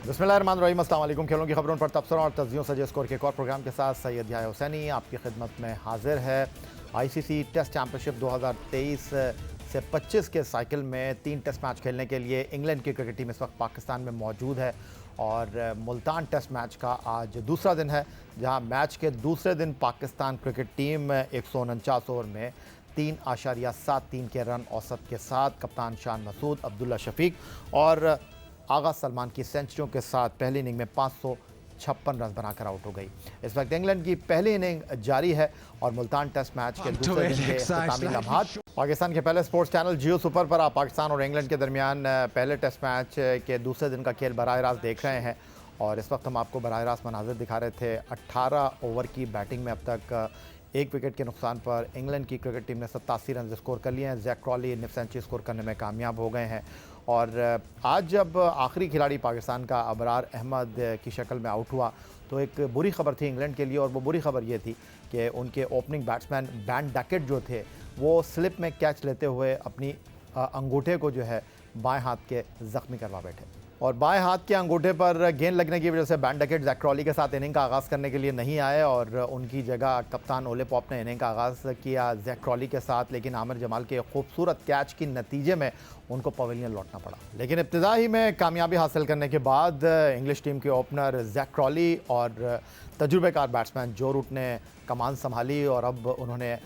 बिस्मिल्लाहिर्रहमानिर्रहीम, अस्सलाम वालेकुम। खेलों की खबरों पर तबसरों और तज्जियों सजे स्कोर के एक और प्रोग्राम के साथ सैयद याह्या हुसैनी आपकी खिदमत में हाजिर है। आईसीसी टेस्ट चैंपियनशिप 2023 से 25 के साइकिल में 3 टेस्ट मैच खेलने के लिए इंग्लैंड की क्रिकेट टीम इस वक्त पाकिस्तान में मौजूद है और मुल्तान टेस्ट मैच का आज दूसरा दिन है, जहां मैच के दूसरे दिन पाकिस्तान क्रिकेट टीम 149 ओवर में 3.73 के रन औसत के साथ कप्तान शान मसूद, अब्दुल्ला शफीक और आगा सलमान की सेंचुरियों के साथ पहली इनिंग में 556 रन बनाकर आउट हो गई। इस वक्त इंग्लैंड की पहली इनिंग जारी है और मुल्तान टेस्ट मैच के दूसरे दिन के इख्तितामी लम्हात पाकिस्तान के पहले स्पोर्ट्स चैनल जियो सुपर पर आप पाकिस्तान और इंग्लैंड के दरमियान पहले टेस्ट मैच के दूसरे दिन का खेल बराह रास्त देख रहे हैं। और इस वक्त हम आपको बराह रास्त मनाजिर दिखा रहे थे। 18 ओवर की बैटिंग में अब तक 1 विकेट के नुकसान पर इंग्लैंड की क्रिकेट टीम ने 87 रन स्कोर कर लिए हैं। जैक क्रॉली निफ सेंचुरी स्कोर करने में कामयाब हो गए हैं। और आज जब आखिरी खिलाड़ी पाकिस्तान का अबरार अहमद की शक्ल में आउट हुआ तो एक बुरी खबर थी इंग्लैंड के लिए, और वो बुरी खबर ये थी कि उनके ओपनिंग बैट्समैन बैन डैकेट जो थे वो स्लिप में कैच लेते हुए अपनी अंगूठे को जो है बाएं हाथ के ज़ख्मी करवा बैठे। और बाएं हाथ के अंगूठे पर गेंद लगने की वजह से बैन डैकेट जैक क्रॉली के साथ इनिंग का आगाज़ करने के लिए नहीं आए और उनकी जगह कप्तान ओले पॉप ने इनिंग का आगाज़ किया जैक क्रॉली के साथ। लेकिन आमिर जमाल के खूबसूरत कैच के नतीजे में उनको पवेलियन लौटना पड़ा। लेकिन इब्तिदा ही में कामयाबी हासिल करने के बाद इंग्लिश टीम के ओपनर जैक क्रॉली और तजुर्बेकार बैट्समैन जो रूट ने कमान संभाली और अब उन्होंने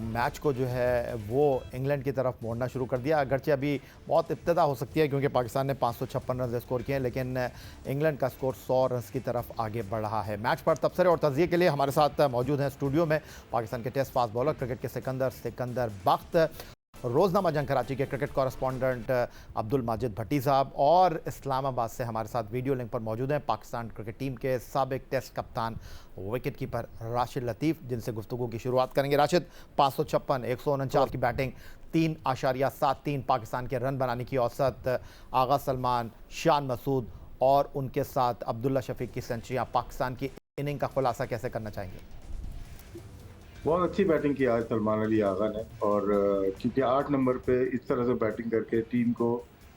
मैच को जो है वो इंग्लैंड की तरफ मोड़ना शुरू कर दिया। अगरचे अभी बहुत इब्तिदा हो सकती है क्योंकि पाकिस्तान ने 556 रन स्कोर किए हैं, लेकिन इंग्लैंड का स्कोर 100 रन की तरफ आगे बढ़ रहा है। मैच पर तबसरे और तजिए के लिए हमारे साथ मौजूद हैं स्टूडियो में पाकिस्तान के टेस्ट फास्ट बॉलर क्रिकेट के सिकंदर बख्त, रोज़नामा जंग कराची के क्रिकेट कॉरेस्पॉन्डेंट अब्दुल माजिद भट्टी साहब और इस्लामाबाद से हमारे साथ वीडियो लिंक पर मौजूद हैं पाकिस्तान क्रिकेट टीम के साबिक टेस्ट कप्तान विकेट कीपर राशिद लतीफ़, जिनसे गुफ्तगू की शुरुआत करेंगे। राशिद, 556 149 की बैटिंग, 3.73 पाकिस्तान के रन बनाने की औसत, आगा सलमान, शान मसूद और उनके साथ अब्दुल्ला शफीक की सेंचुरियाँ, पाकिस्तान की इनिंग का खुलासा कैसे करना चाहेंगे? बहुत अच्छी बैटिंग की आज सलमान अली आगा ने, और क्योंकि 8 नंबर पे इस तरह से बैटिंग करके टीम को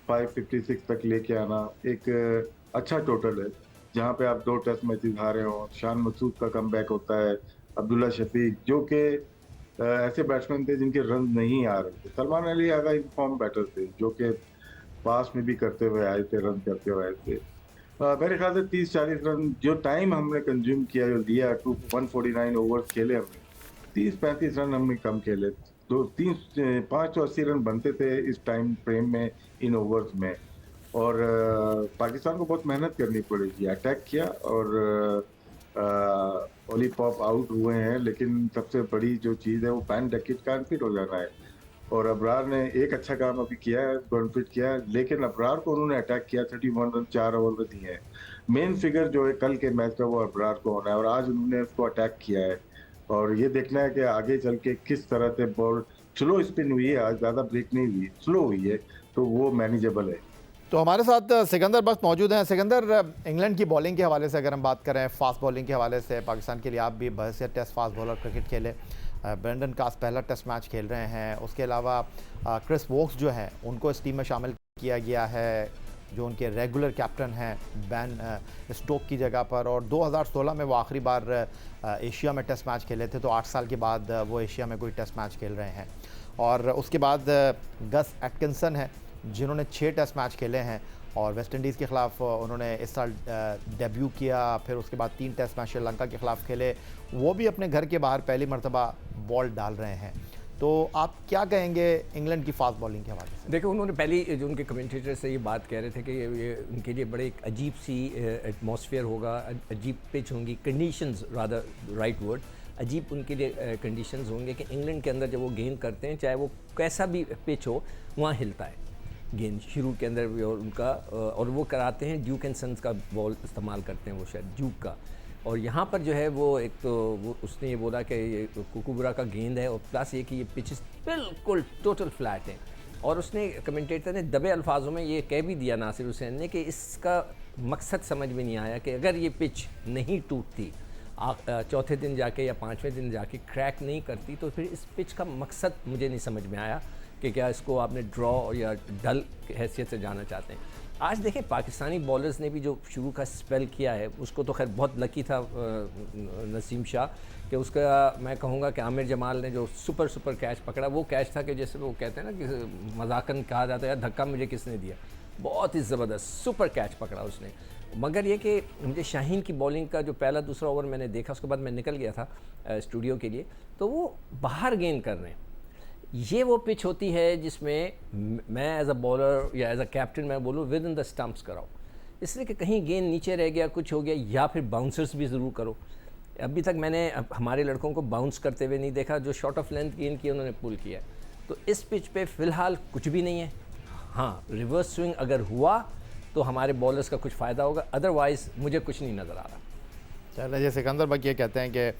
556 तक लेके आना एक अच्छा टोटल है, जहां पे आप 2 टेस्ट मैचेस हारे हो। शान मसूद का कमबैक होता है, अब्दुल्ला शफीक जो कि ऐसे बैट्समैन थे जिनके रन नहीं आ रहे थे। Salman Ali Agha in form batter थे जो कि पास में भी करते हुए आए थे, रन करते हुए आए थे। मेरे ख्याल से 30-40 रन जो टाइम हमने कंज्यूम किया, जो लिया, 149 ओवर्स खेले हमने, 30-35 रन हमने कम खेले। 580 रन बनते थे इस टाइम फ्रेम में, इन ओवर्स में। और पाकिस्तान को बहुत मेहनत करनी पड़ेगी। अटैक किया और ओली पॉप आउट हुए हैं, लेकिन सबसे बड़ी जो चीज़ है वो बैन डैकेट का अनफिट हो जाना है। और अबरार ने एक अच्छा काम अभी किया है, अनफिट किया है, लेकिन अबरार को उन्होंने अटैक किया, 31 रन 4 ओवर में दिए हैं। मेन फिगर जो है कल के मैच का वो अबरार को होना है, और आज उन्होंने उसको अटैक किया है। और ये देखना है कि आगे चल के किस तरह से बॉल स्लो स्पिन हुई है, आज ज़्यादा ब्रेक नहीं हुई, स्लो हुई है, तो वो मैनेजेबल है। तो हमारे साथ सिकंदर बख्त मौजूद हैं। सिकंदर, इंग्लैंड की बॉलिंग के हवाले से अगर हम बात करें, फास्ट बॉलिंग के हवाले से पाकिस्तान के लिए आप भी बहसियत टेस्ट फास्ट बॉलर क्रिकेट खेले, ब्रेंडन कास पहला टेस्ट मैच खेल रहे हैं, उसके अलावा क्रिस वोक्स जो हैं उनको इस टीम में शामिल किया गया है जो उनके रेगुलर कैप्टन हैं बैन स्टोक की जगह पर। और 2016 में वो आखिरी बार एशिया में टेस्ट मैच खेले थे, तो 8 साल के बाद वो एशिया में कोई टेस्ट मैच खेल रहे हैं। और उसके बाद गस एटकिंसन है जिन्होंने 6 टेस्ट मैच खेले हैं और वेस्ट इंडीज़ के ख़िलाफ़ उन्होंने इस साल डेब्यू किया। फिर उसके बाद 3 टेस्ट मैच श्रीलंका के ख़िलाफ़ खेले, वो भी अपने घर के बाहर पहली मरतबा बॉल डाल रहे हैं। तो आप क्या कहेंगे इंग्लैंड की फास्ट बॉलिंग के हवाले से? देखो, उन्होंने पहली जो उनके कमेंटेटर से ये बात कह रहे थे कि ये उनके लिए बड़े एक अजीब सी एटमॉस्फेयर होगा, अजीब पिच होंगी, कंडीशंस रादर राइट वर्ड, अजीब उनके लिए कंडीशंस होंगे कि इंग्लैंड के अंदर जब वो गेंद करते हैं, चाहे वो कैसा भी पिच हो, वहाँ हिलता है गेंद शुरू के अंदर भी। और उनका और वो कराते हैं ड्यूक एंड सन्स का बॉल इस्तेमाल करते हैं वो, शायद ड्यूक का। और यहाँ पर जो है वो एक तो वो उसने ये बोला कि ये कुकुबरा का गेंद है, और प्लस ये कि ये पिचेस बिल्कुल टोटल फ्लैट हैं। और उसने कमेंटेटर ने दबे अल्फाजों में ये कह भी दिया नासिर हुसैन ने कि इसका मकसद समझ में नहीं आया कि अगर ये पिच नहीं टूटती, चौथे दिन जाके या 5वें दिन जाके क्रैक नहीं करती, तो फिर इस पिच का मकसद मुझे नहीं समझ में आया कि क्या इसको आपने ड्रॉ या डल हैसियत से जाना चाहते हैं। आज देखें पाकिस्तानी बॉलर्स ने भी जो शुरू का स्पेल किया है, उसको तो खैर बहुत लकी था नसीम शाह कि उसका, मैं कहूँगा कि आमिर जमाल ने जो सुपर कैच पकड़ा, वो कैच था कि जैसे वो कहते हैं ना कि मजाकन कहा जाता है यार धक्का मुझे किसने दिया, बहुत ही ज़बरदस्त सुपर कैच पकड़ा उसने। मगर ये कि मुझे शाहीन की बॉलिंग का जो पहला दूसरा ओवर मैंने देखा, उसके बाद मैं निकल गया था स्टूडियो के लिए, तो वो बाहर गेंद कर रहे हैं। ये वो पिच होती है जिसमें मैं एज अ बॉलर या एज अ कैप्टन मैं बोलूँ विद इन द स्टंप्स कराओ, इसलिए कि कहीं गेंद नीचे रह गया, कुछ हो गया, या फिर बाउंसर्स भी ज़रूर करो। अभी तक मैंने हमारे लड़कों को बाउंस करते हुए नहीं देखा, जो शॉर्ट ऑफ लेंथ गेंद की उन्होंने पुल किया। तो इस पिच पे फ़िलहाल कुछ भी नहीं है। हाँ, रिवर्स स्विंग अगर हुआ तो हमारे बॉलर्स का कुछ फ़ायदा होगा, अदरवाइज़ मुझे कुछ नहीं नज़र आ रहा। चलिए, जैसे सिकंदर भाई ये कहते हैं कि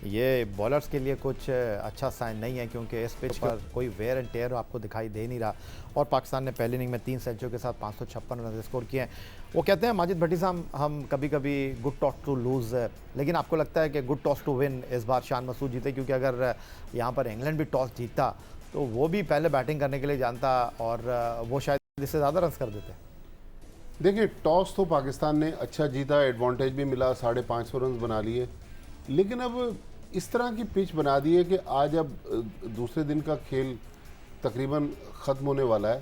ये बॉलर्स के लिए कुछ अच्छा साइन नहीं है, क्योंकि इस पिच पर कोई वेयर एंड टेयर आपको दिखाई दे नहीं रहा, और पाकिस्तान ने पहली इनिंग में 3 सेंचुरी के साथ 556 रन स्कोर किए हैं। वो कहते हैं माजिद भट्टी साहब, हम कभी कभी गुड टॉस टू लूज़, लेकिन आपको लगता है कि गुड टॉस टू विन इस बार शान मसूद जीते? क्योंकि अगर यहाँ पर इंग्लैंड भी टॉस जीतता तो वो भी पहले बैटिंग करने के लिए जानता, और वो शायद इससे ज़्यादा रन कर देते। देखिए, टॉस तो पाकिस्तान ने अच्छा जीता, एडवांटेज भी मिला, 550 रन बना लिए, लेकिन अब इस तरह की पिच बना दी है कि आज अब दूसरे दिन का खेल तकरीबन ख़त्म होने वाला है,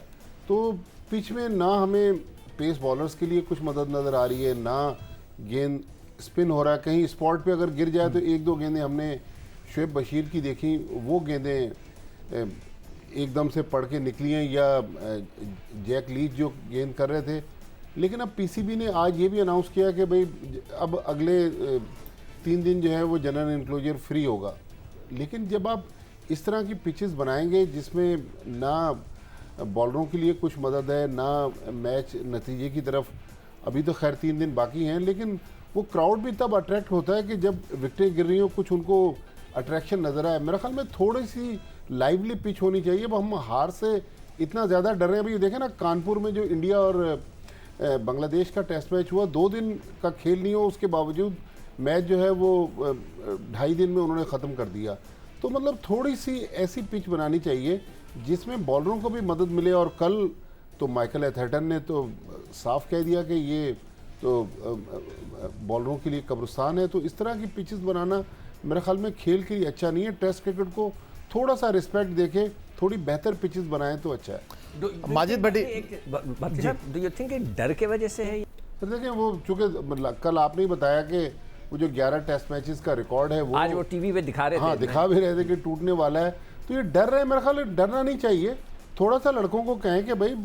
तो पिच में ना हमें पेस बॉलर्स के लिए कुछ मदद नज़र आ रही है, ना गेंद स्पिन हो रहा है। कहीं स्पॉट पे अगर गिर जाए तो एक दो गेंदें हमने शुएब बशीर की देखी, वो गेंदें एकदम से पड़ के निकली हैं, या जैक लीच जो गेंद कर रहे थे। लेकिन अब पीसीबी ने आज ये भी अनाउंस किया कि भाई अब अगले 3 दिन जो है वो जनरल इनक्लोजर फ्री होगा। लेकिन जब आप इस तरह की पिचेस बनाएंगे जिसमें ना बॉलरों के लिए कुछ मदद है, ना मैच नतीजे की तरफ, अभी तो खैर 3 दिन बाकी हैं, लेकिन वो क्राउड भी तब अट्रैक्ट होता है कि जब विकेटें गिर रही हो, कुछ उनको अट्रैक्शन नज़र आए। मेरे ख्याल में थोड़ी सी लाइवली पिच होनी चाहिए। अब हम हार से इतना ज़्यादा डर रहे हैं। अभी देखें ना, कानपुर में जो इंडिया और बांग्लादेश का टेस्ट मैच हुआ, 2 दिन का खेल नहीं हो, उसके बावजूद मैच जो है वो 2.5 दिन में उन्होंने ख़त्म कर दिया। तो मतलब थोड़ी सी ऐसी पिच बनानी चाहिए जिसमें बॉलरों को भी मदद मिले। और कल तो माइकल एथर्टन ने तो साफ कह दिया कि ये तो बॉलरों के लिए कब्रिस्तान है। तो इस तरह की पिचेस बनाना मेरे ख्याल में खेल के लिए अच्छा नहीं है। टेस्ट क्रिकेट को थोड़ा सा रिस्पेक्ट देके थोड़ी बेहतर पिचेस बनाएं तो अच्छा है। माजिद भट्टी, डू यू थिंक डर के वजह से है? तो देखिए, वो चूँकि कल आपने ही बताया कि वो जो 11 टेस्ट मैचेस का रिकॉर्ड है वो आज वो टीवी पे दिखा रहे थे। हाँ, दिखा भी रहे थे कि टूटने वाला है। तो ये डर रहे, मेरे ख्याल डरना नहीं चाहिए। थोड़ा सा लड़कों को कहें कि भाई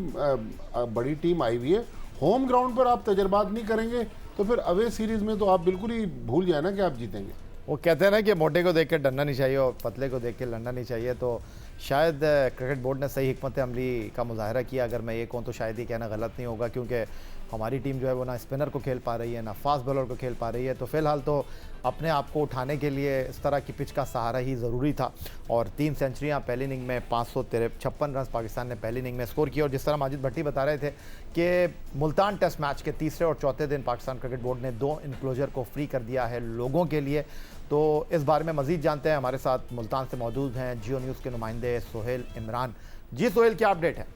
बड़ी टीम आई हुई है, होम ग्राउंड पर आप तजर्बात नहीं करेंगे तो फिर अवे सीरीज़ में तो आप बिल्कुल ही भूल जाए ना कि आप जीतेंगे। वो कहते हैं ना कि मोटे को देख के डरना नहीं चाहिए और पतले को देख के लड़ना नहीं चाहिए। तो शायद क्रिकेट बोर्ड ने सही हिकमत अमली का मुजाहरा किया। अगर मैं ये कहूँ तो शायद ये कहना गलत नहीं होगा, क्योंकि हमारी टीम जो है वो ना स्पिनर को खेल पा रही है, ना फास्ट बॉलर को खेल पा रही है। तो फिलहाल तो अपने आप को उठाने के लिए इस तरह की पिच का सहारा ही ज़रूरी था। और 3 सेंचुरियाँ पहली इनिंग में, 556 रन पाकिस्तान ने पहली इनिंग में स्कोर किए। और जिस तरह माजिद भट्टी बता रहे थे कि मुल्तान टेस्ट मैच के तीसरे और चौथे दिन पाकिस्तान क्रिकेट बोर्ड ने 2 इनक्लोजर को फ्री कर दिया है लोगों के लिए। तो इस बारे में मज़ीद जानते हैं, हमारे साथ मुल्तान से मौजूद हैं जियो न्यूज़ के नुमाइंदे सोहेल इमरान। जी सोहेल, क्या अपडेट है?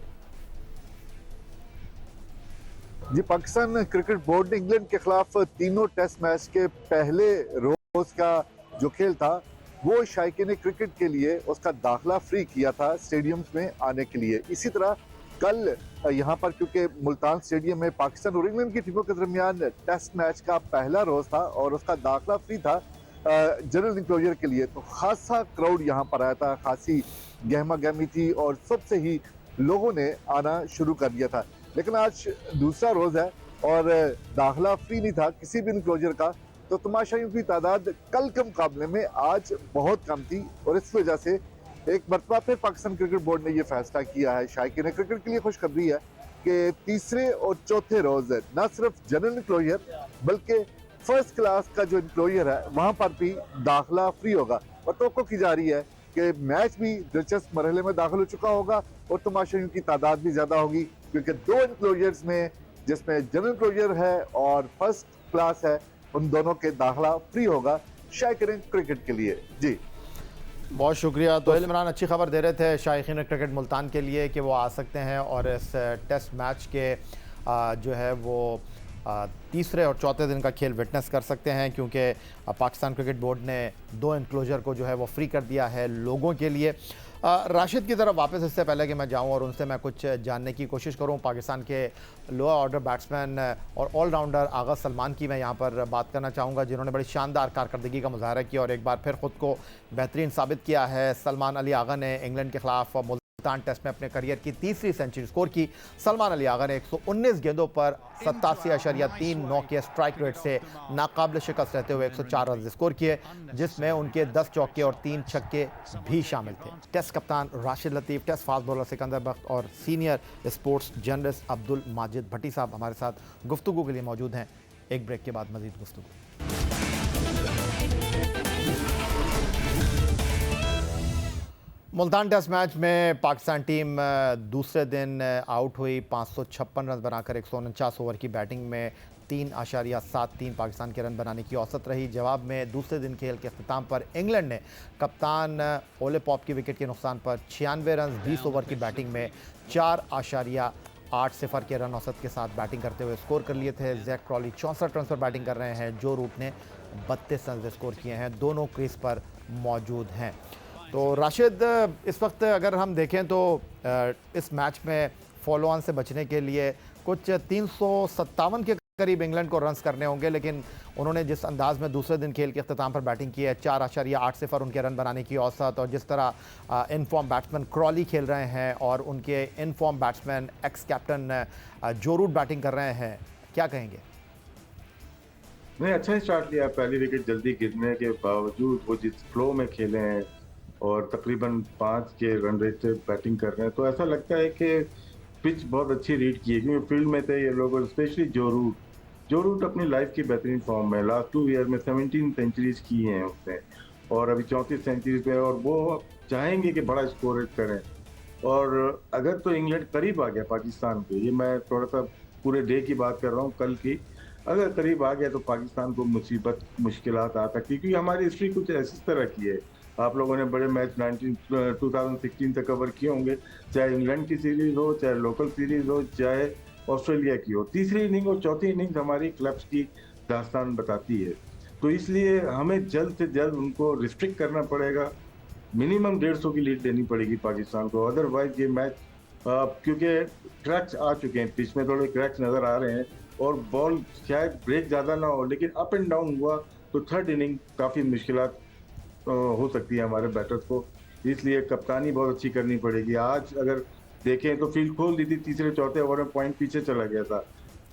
जी, पाकिस्तान क्रिकेट बोर्ड ने इंग्लैंड के खिलाफ तीनों टेस्ट मैच के पहले रोज का जो खेल था वो शायकीन क्रिकेट के लिए उसका दाखिला फ्री किया था स्टेडियम्स में आने के लिए। इसी तरह कल यहाँ पर क्योंकि मुल्तान स्टेडियम में पाकिस्तान और इंग्लैंड की टीमों के दरमियान टेस्ट मैच का पहला रोज था और उसका दाखिला फ्री था जनरल इंक्लोजर के लिए, तो खासा क्राउड यहाँ पर आया था, खासी गहमा गहमी थी और सबसे ही लोगों ने आना शुरू कर दिया था। लेकिन आज दूसरा रोज है और दाखिला फ्री नहीं था किसी भी इंक्लोजर का, तो तमाशाइयों की तादाद कल के मुकाबले में आज बहुत कम थी। और इस वजह से एक मरतबा फिर पाकिस्तान क्रिकेट बोर्ड ने यह फैसला किया है, शायकीन क्रिकेट के लिए खुशखबरी है कि तीसरे और चौथे रोज न सिर्फ जनरल इंक्लोजर बल्कि फर्स्ट क्लास का जो इंक्लोजर है वहां पर भी दाखिला फ्री होगा। और तवक्को की जा रही है कि मैच भी दिलचस्प मरहले में दाखिल हो चुका होगा और तमाशाइयों की तादाद भी ज्यादा होगी, क्योंकि 2 इंक्लोजर्स में जिसमें जनरल इंक्लोजर है और फर्स्ट क्लास है, उन दोनों के दाखिला फ्री होगा शायकीन क्रिकेट के लिए। जी बहुत शुक्रिया। तो इमरान अच्छी खबर दे रहे थे शायकीन क्रिकेट मुल्तान के लिए कि वो आ सकते हैं और इस टेस्ट मैच के जो है वो तीसरे और चौथे दिन का खेल विटनेस कर सकते हैं, क्योंकि पाकिस्तान क्रिकेट बोर्ड ने 2 एनक्लोजर को जो है वो फ्री कर दिया है लोगों के लिए। राशिद की तरफ वापस, इससे पहले कि मैं जाऊं और उनसे मैं कुछ जानने की कोशिश करूं, पाकिस्तान के लोअर ऑर्डर बैट्समैन और ऑलराउंडर आगा सलमान की मैं यहां पर बात करना चाहूँगा, जिन्होंने बड़ी शानदार कारकर्दगी का मुजाहरा किया और एक बार फिर ख़ुद को बेहतरीन साबित किया है। सलमान अली आगा ने इंग्लैंड के ख़िलाफ़ मुल्तान टेस्ट में अपने करियर की तीसरी सेंचुरी स्कोर की। सलमान अली आगा ने 119 गेंदों पर 87.39 के स्ट्राइक रेट से नाकाबिल शिकस्त रहते हुए 104 रन स्कोर किए, जिसमें उनके 10 चौके और 3 छक्के भी शामिल थे। टेस्ट कप्तान Rashid Latif, test fast bowler Sikandar Bakht और senior sports journalist Abdul Majid Bhatti साहब हमारे साथ गुफ्तगू के लिए मौजूद हैं। एक ब्रेक के बाद मजीद गुफ्तगू। मुल्तान टेस्ट मैच में पाकिस्तान टीम दूसरे दिन आउट हुई 556 रन बनाकर 149 ओवर की बैटिंग में 3.73 पाकिस्तान के रन बनाने की औसत रही। जवाब में दूसरे दिन खेल के अख्ताम पर इंग्लैंड ने कप्तान ओले पॉप की विकेट के नुकसान पर 96 रन 20 ओवर की बैटिंग में 4.80 के रन औसत के साथ बैटिंग करते हुए स्कोर कर लिए थे। जैक क्रॉली 64 रन पर बैटिंग कर रहे हैं, जो रूट ने 32 रन स्कोर किए हैं, दोनों क्रीज पर मौजूद हैं। तो राशिद, इस वक्त अगर हम देखें तो इस मैच में फॉलो ऑन से बचने के लिए कुछ 357 के करीब इंग्लैंड को रन्स करने होंगे, लेकिन उन्होंने जिस अंदाज में दूसरे दिन खेल के अख्ताम पर बैटिंग की है, 4.80 उनके रन बनाने की औसत, और जिस तरह इन फॉर्म बैट्समैन क्रॉली खेल रहे हैं और उनके in form batsman x captain जो रूट बैटिंग कर रहे हैं, क्या कहेंगे? नहीं, अच्छा स्टार्ट लिया। पहली विकेट जल्दी गिरने के बावजूद वो जिस फ्लो में खेले हैं और तकरीबन 5 के रन रेट से बैटिंग कर रहे हैं, तो ऐसा लगता है कि पिच बहुत अच्छी रीड की है, क्योंकि फील्ड में थे ये लोग। स्पेशली जो रूट अपनी लाइफ की बेहतरीन फॉर्म में, लास्ट 2 ईयर में 17 सेंचुरीज की हैं उसने, और अभी 34 सेंचुरीज पे, और वो चाहेंगे कि बड़ा स्कोर करें। और अगर तो इंग्लैंड करीब आ गया पाकिस्तान के, ये मैं थोड़ा सा पूरे डे की बात कर रहा हूँ, कल की, अगर करीब आ गया तो पाकिस्तान को मुश्किलात आ सकती, क्योंकि हमारी हिस्ट्री कुछ ऐसी तरह की है। आप लोगों ने बड़े मैच 2016 तक कवर किए होंगे, चाहे इंग्लैंड की सीरीज हो, चाहे लोकल सीरीज हो, चाहे ऑस्ट्रेलिया की हो। तीसरी इनिंग और चौथी इनिंग हमारी क्लब्स की दास्तान बताती है, तो इसलिए हमें जल्द से जल्द उनको रिस्ट्रिक्ट करना पड़ेगा। मिनिमम 150 की लीड देनी पड़ेगी पाकिस्तान को, अदरवाइज ये मैच, क्योंकि क्रैक्स आ चुके हैं, पिच में थोड़े क्रैक्स नजर आ रहे हैं और बॉल शायद ब्रेक ज़्यादा ना हो, लेकिन अप एंड डाउन हुआ तो थर्ड इनिंग काफ़ी मुश्किलात हो सकती है हमारे बैटर्स को, इसलिए कप्तानी बहुत अच्छी करनी पड़ेगी। आज अगर देखें तो फील्ड खोल दी थी, तीसरे चौथे ओवर में पॉइंट पीछे चला गया था।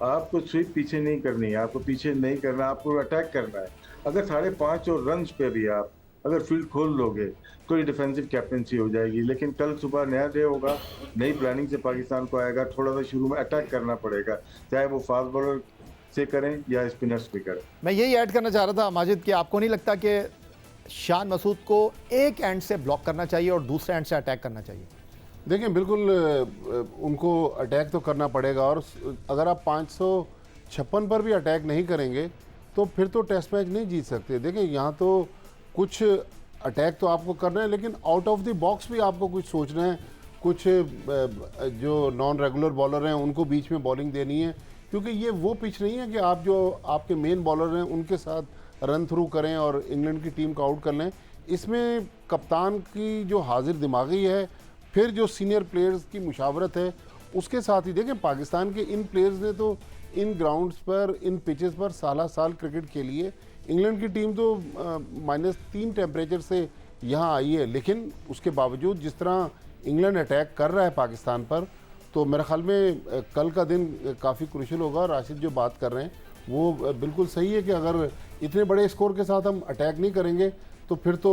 आपको स्वीप पीछे नहीं करनी है, आपको पीछे नहीं करना, आपको अटैक करना है। अगर 5.5 रन पे भी आप अगर फील्ड खोल लोगे तो ये डिफेंसिव कैप्टनसी हो जाएगी। लेकिन कल सुबह नया डे होगा, नई प्लानिंग से पाकिस्तान को आएगा, थोड़ा सा शुरू में अटैक करना पड़ेगा, चाहे वो फास्ट बॉलर से करें या स्पिनर्स भी करें। मैं यही ऐड करना चाह रहा था माजिद कि आपको नहीं लगता कि शान मसूद को एक एंड से ब्लॉक करना चाहिए और दूसरे एंड से अटैक करना चाहिए? देखिए, बिल्कुल उनको अटैक तो करना पड़ेगा, और अगर आप 556 पर भी अटैक नहीं करेंगे तो फिर तो टेस्ट मैच नहीं जीत सकते। देखिए, यहाँ तो कुछ अटैक तो आपको करना है, लेकिन आउट ऑफ द बॉक्स भी आपको कुछ सोचना है। कुछ जो नॉन रेगुलर बॉलर हैं उनको बीच में बॉलिंग देनी है, क्योंकि ये वो पिच नहीं है कि आप जो आपके मेन बॉलर हैं उनके साथ रन थ्रू करें और इंग्लैंड की टीम को आउट कर लें। इसमें कप्तान की जो हाजिर दिमागी है, फिर जो सीनियर प्लेयर्स की मुशावरत है, उसके साथ ही देखें पाकिस्तान के इन प्लेयर्स ने तो इन ग्राउंड्स पर, इन पिचेस पर साल क्रिकेट खेली है। इंग्लैंड की टीम तो -3 टेम्परेचर से यहाँ आई है, लेकिन उसके बावजूद जिस तरह इंग्लैंड अटैक कर रहा है पाकिस्तान पर, तो मेरे ख्याल में कल का दिन काफ़ी क्रूशियल होगा। राशिद जो बात कर रहे हैं वो बिल्कुल सही है कि अगर इतने बड़े स्कोर के साथ हम अटैक नहीं करेंगे तो फिर तो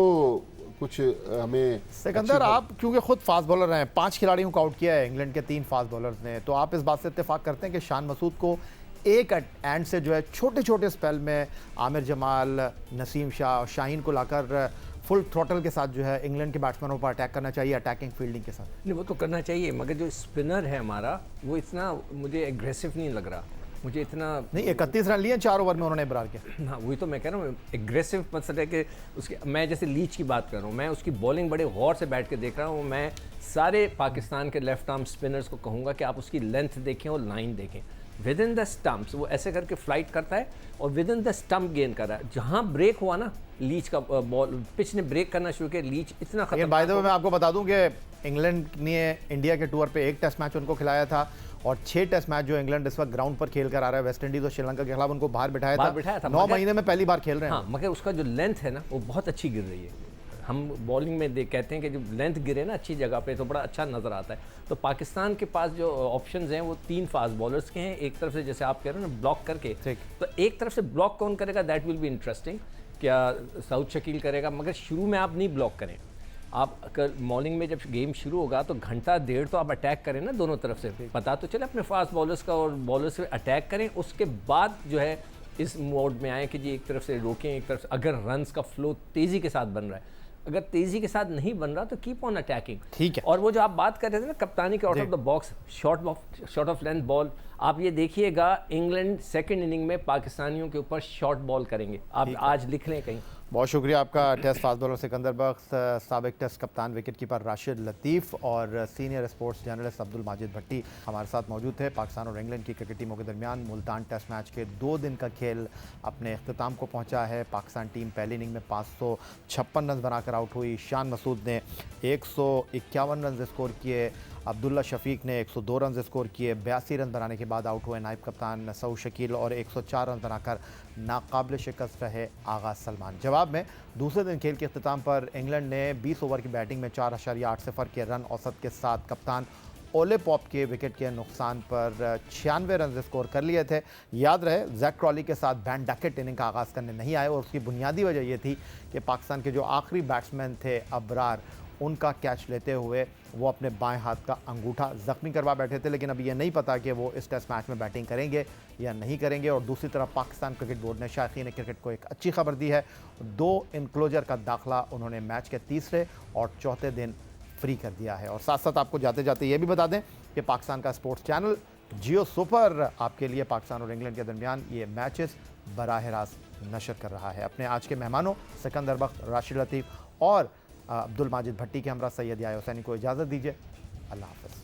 कुछ हमें। सिकंदर, आप क्योंकि खुद फास्ट बॉलर हैं, 5 खिलाड़ियों को आउट किया है इंग्लैंड के 3 फास्ट बॉलर्स ने, तो आप इस बात से इत्तेफाक करते हैं कि शान मसूद को एक एंड से जो है छोटे छोटे स्पेल में आमिर जमाल, नसीम शाह और शाहीन को लाकर फुल थ्रोटल के साथ जो है इंग्लैंड के बैट्समैनों पर अटैक करना चाहिए, अटैकिंग फील्डिंग के साथ? नहीं, वो तो करना चाहिए, मगर जो स्पिनर है हमारा वो इतना मुझे एग्रेसिव नहीं लग रहा, मुझे इतना नहीं। 31 रन लिए 4 ओवर में उन्होंने इब्रार के। हाँ, वही तो मैं कह रहा हूँ, एग्रेसिव मतलब है कि उसके, मैं जैसे लीच की बात कर रहा हूँ, मैं उसकी बॉलिंग बड़े गौर से बैठ के देख रहा हूँ। मैं सारे पाकिस्तान के लेफ्ट आर्म स्पिनर्स को कहूँगा कि आप उसकी लेंथ देखें और लाइन देखें। विद इन द स्टम्प्स वो ऐसे करके फ्लाइट करता है और with in the stump gain कर रहा है। जहाँ ब्रेक हुआ ना लीच का बॉल, पिच ने ब्रेक करना शुरू किया, लीच इतना लेकिन बाय द वे खतरनाक मैं आपको बता दूं कि इंग्लैंड ने इंडिया के टूर पे एक टेस्ट मैच उनको खिलाया था और 6 टेस्ट मैच जो इंग्लैंड इस वक्त ग्राउंड पर खेल कर आ रहा है वेस्ट इंडीज और श्रीलंका के खिलाफ उनको बाहर बिठाया था 9 महीने में पहली बार खेल रहे हैं। हाँ, मगर उसका जो लेंथ है ना वो बहुत अच्छी गिर रही है। हम बॉलिंग में कहते हैं कि जब लेंथ गिरे ना अच्छी जगह पे तो बड़ा अच्छा नज़र आता है। तो पाकिस्तान के पास जो ऑप्शंस हैं वो 3 फास्ट बॉलर्स के हैं। एक तरफ से जैसे आप कह रहे हो ना ब्लॉक करके, ठीक। तो एक तरफ से ब्लॉक कौन करेगा, दैट विल बी इंटरेस्टिंग। क्या साउथ शकील करेगा, मगर शुरू में आप नहीं ब्लॉक करें। आप अगर मॉर्निंग में जब गेम शुरू होगा तो घंटा डेढ़ तो आप अटैक करें ना दोनों तरफ से, पता तो चले अपने फास्ट बॉलर्स का और बॉलर्स से अटैक करें। उसके बाद जो है इस मोड में आए कि जी एक तरफ से रोकें, एक तरफ से अगर रन्स का फ्लो तेज़ी के साथ बन रहा है, अगर तेज़ी के साथ नहीं बन रहा तो कीप ऑन अटैकिंग। ठीक है। और वो जो आप बात कर रहे थे ना कप्तानी के out of the box short of length ball, आप ये देखिएगा इंग्लैंड सेकंड इनिंग में पाकिस्तानियों के ऊपर शॉर्ट बॉल करेंगे। आप आज लिख लें कहीं। बहुत शुक्रिया आपका test fast bowler Sikandar Bakhsh, साबिक टेस्ट कप्तान, विकेट कीपर राशिद लतीफ़ और senior sports journalist Abdul Majid Bhatti हमारे साथ मौजूद थे। पाकिस्तान और इंग्लैंड की क्रिकेट टीमों के दरमियान मुल्तान टेस्ट मैच के 2 दिन का खेल अपने अख्ताम को पहुंचा है। पाकिस्तान टीम पहली इनिंग में 556 रन बनाकर आउट हुई। शान मसूद ने 151 रन स्कोर किए, अब्दुल्ला शफीक ने 102 रन स्कोर किए। 82 रन बनाने के बाद आउट हुए नायब कप्तान सऊद शकील और 104 रन बनाकर नाकाबिल शिकस्त रहे आगाज़ सलमान। जवाब में दूसरे दिन खेल के अख्ताम पर इंग्लैंड ने 20 ओवर की बैटिंग में 4.8 के रन औसत के साथ कप्तान ओले पॉप के विकेट के नुकसान पर 96 रन स्कोर कर लिए थे। याद रहे जैक क्रॉली के साथ बैन डकेट इनिंग का आगाज़ करने नहीं आए और उसकी बुनियादी वजह यह थी कि पाकिस्तान के जो आखिरी बैट्समैन थे अबरार, उनका कैच लेते हुए वो अपने बाएं हाथ का अंगूठा ज़ख्मी करवा बैठे थे। लेकिन अभी ये नहीं पता कि वो इस टेस्ट मैच में बैटिंग करेंगे या नहीं करेंगे। और दूसरी तरफ पाकिस्तान क्रिकेट बोर्ड ने शायकीन क्रिकेट को एक अच्छी खबर दी है। 2 इनक्लोजर का दाखिला उन्होंने मैच के तीसरे और चौथे दिन फ्री कर दिया है। और साथ साथ आपको जाते जाते ये भी बता दें कि पाकिस्तान का स्पोर्ट्स चैनल जियो सुपर आपके लिए पाकिस्तान और इंग्लैंड के दरमियान ये मैचेस बराह रास्त नशर कर रहा है। अपने आज के मेहमानों सिकंदर बख्श, राशिद लतीफ़ और अब्दुल माजिद भट्टी के हमरा सैयद याह्या हुसैनी को इजाज़त दीजिए। अल्लाह हाफ़िज़।